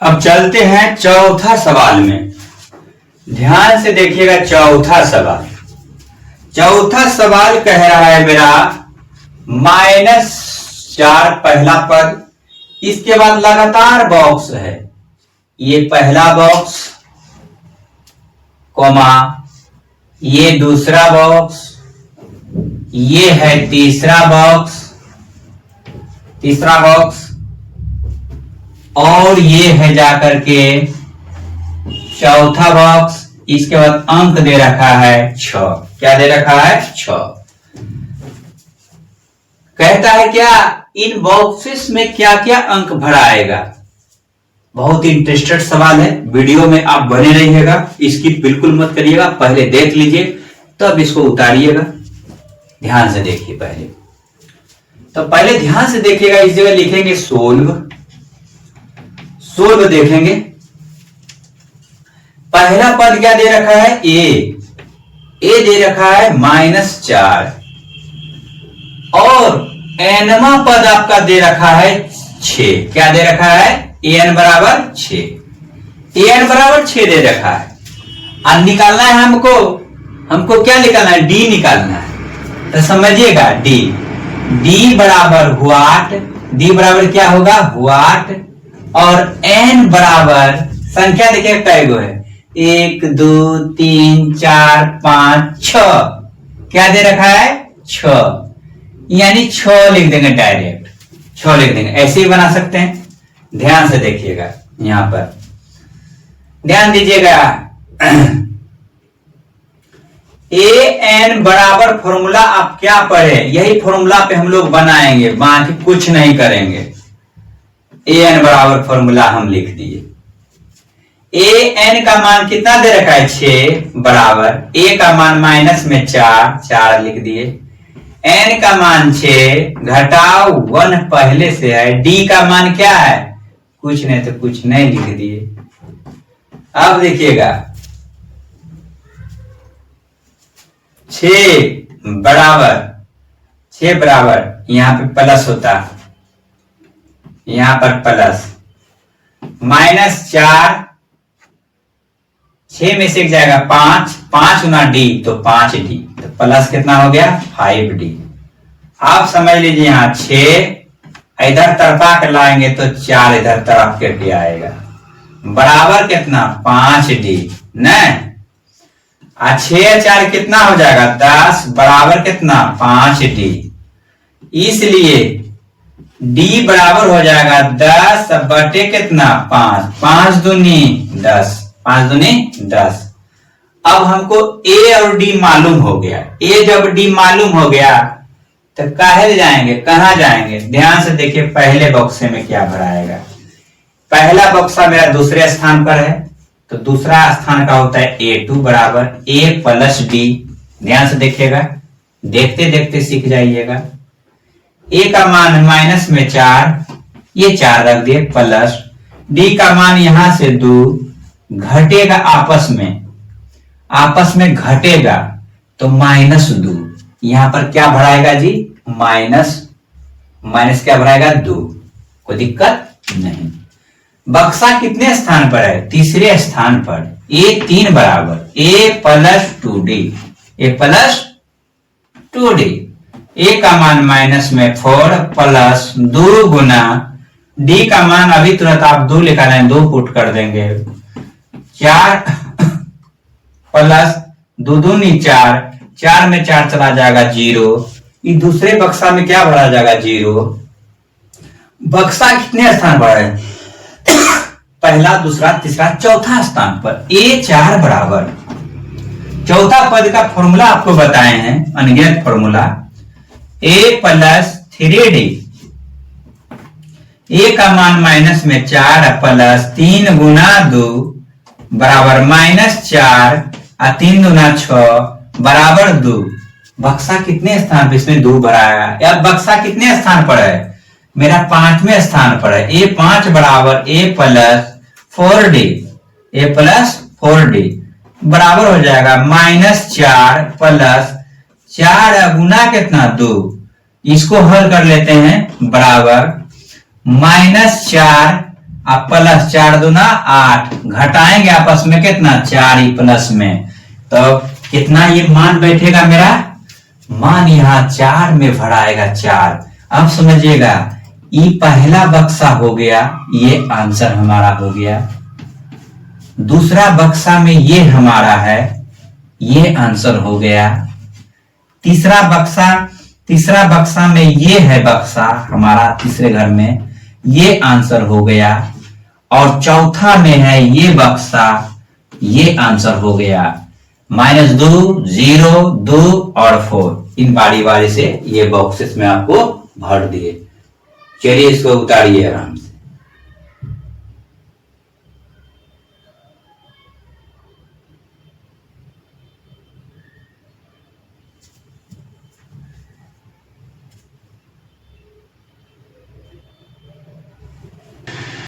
अब चलते हैं चौथा सवाल में। ध्यान से देखिएगा चौथा सवाल। चौथा सवाल कह रहा है मेरा -4 पहला पद, इसके बाद लगातार बॉक्स है। ये पहला बॉक्स कॉमा, ये दूसरा बॉक्स, ये है तीसरा बॉक्स और ये है जाकर के चौथा बॉक्स। इसके बाद अंक दे रखा है 6। क्या दे रखा है? 6। कहता है क्या इन बॉक्सेस में क्या क्या अंक भराएगा। बहुत इंटरेस्टेड सवाल है, वीडियो में आप बने रहिएगा, स्किप बिल्कुल मत करिएगा, पहले देख लीजिए तब इसको उतारिएगा। ध्यान से देखिए पहले, तो पहले ध्यान से देखिएगा। इस जगह लिखेंगे सोल्व देखेंगे। पहला पद क्या दे रखा है? ए दे रखा है -4 और एनवा पद आपका दे रखा है 6। क्या दे रखा है? an बराबर 6। an बराबर 6 दे रखा है। अब निकालना है हमको क्या निकालना है? डी निकालना है। तो समझिएगा डी बराबर व्हाट, डी बराबर क्या होगा? व्हाट, और n बराबर संख्या देखिए कई गो है, 1 2 3 4 5 6। क्या दे रखा है? 6, यानी 6 लिख देंगे, डायरेक्ट 6 लिख देंगे। ऐसे ही बना सकते हैं। ध्यान से देखिएगा, यहां पर ध्यान दीजिएगा। an बराबर फॉर्मूला आप क्या पढ़े, यही फॉर्मूला पे हम लोग बनाएंगे, बाकी कुछ नहीं करेंगे। an बराबर फॉर्मूला हम लिख दिए। an का मान कितना दे रखा है? 6 बराबर a का मान माइनस में 4 लिख दिए। n का मान 6 घटाओ 1 पहले से है। d का मान क्या है? कुछ नहीं तो कुछ नहीं लिख दिए। अब देखिएगा 6 बराबर यहां पे प्लस होता, यहां पर प्लस, -4, 6 में से एक जाएगा 5 गुना डी तो 5d, तो प्लस कितना हो गया? 5d। आप समझ लीजिए यहां 6 इधर तरफा के लाएंगे तो 4 इधर तरफ के आएगा, बराबर कितना? 5d न। 6 4 कितना हो जाएगा? 10, बराबर कितना? 5d। इसलिए d बराबर हो जाएगा 10 बटे कितना? 5, 5 दूनी 10, 5 दूनी 10। अब हमको a और d मालूम हो गया। a जब d मालूम हो गया तो काहे जाएंगे, कहां जाएंगे? ध्यान से देखिए पहले बक्से में क्या भराएगा। पहला बक्सा मेरा दूसरे स्थान पर है, तो दूसरा स्थान का होता है a2 बराबर a प्लस d। ध्यान से देखिएगा, देखते देखते सीख जाइएगा। a का मान माइनस में 4, ये 4 रख दिए, प्लस d का मान यहां से 2 घटेगा, आपस में घटेगा तो -2। यहां पर क्या भराएगा जी? माइनस क्या भराएगा? 2। कोई दिक्कत नहीं। बक्सा कितने स्थान पर है? तीसरे स्थान पर। a3 बराबर a प्लस 2d, a का मान माइनस में 4 प्लस 2 गुना d का मान अभी तुरंत आप 2 निकालें, 2 पुट कर देंगे, 4 प्लस 2 दूनी 4 में 4 चला जाएगा 0। इस दूसरे बक्सा में क्या भरा जाएगा? 0। बक्सा कितने स्थान पर है? पहला, दूसरा, तीसरा, चौथा स्थान पर। a4 बराबर, चौथा पद का फॉर्मूला आपको बताए हैं, अनगिनत formula, a plus 3d, a का मान माइनस में 4 प्लस 3 गुना 2 बराबर -4 और 3 दूना 6 बराबर 2। बक्सा कितने स्थान पर? इसमें 2 भराया। अब बक्सा कितने स्थान पर है? मेरा 5वें स्थान पर है। a5 बराबर a प्लस 4d बराबर हो जाएगा -4 प्लस 4 गुना कितना? 2। इसको हल कर लेते हैं, बराबर -4 अब प्लस 4 दूना 8, घटाएंगे आपस में कितना 4 ही प्लस में, तो कितना ये मान बैठेगा मेरा, मान यहाँ 4 में भराएगा 4। अब समझिएगा ये पहला बक्सा हो गया, ये आंसर हमारा हो गया। दूसरा बक्सा में ये हमारा है, ये आंसर हो गया। तीसरा बक्सा में ये है बक्सा हमारा, तीसरे घर में ये आंसर हो गया। और चौथा में है ये बक्सा, ये आंसर हो गया। -2, 0, 2 और 4, इन बारी बारी से ये बॉक्सेस में आपको भर दिए। चलिए इसको उतारिए आराम से।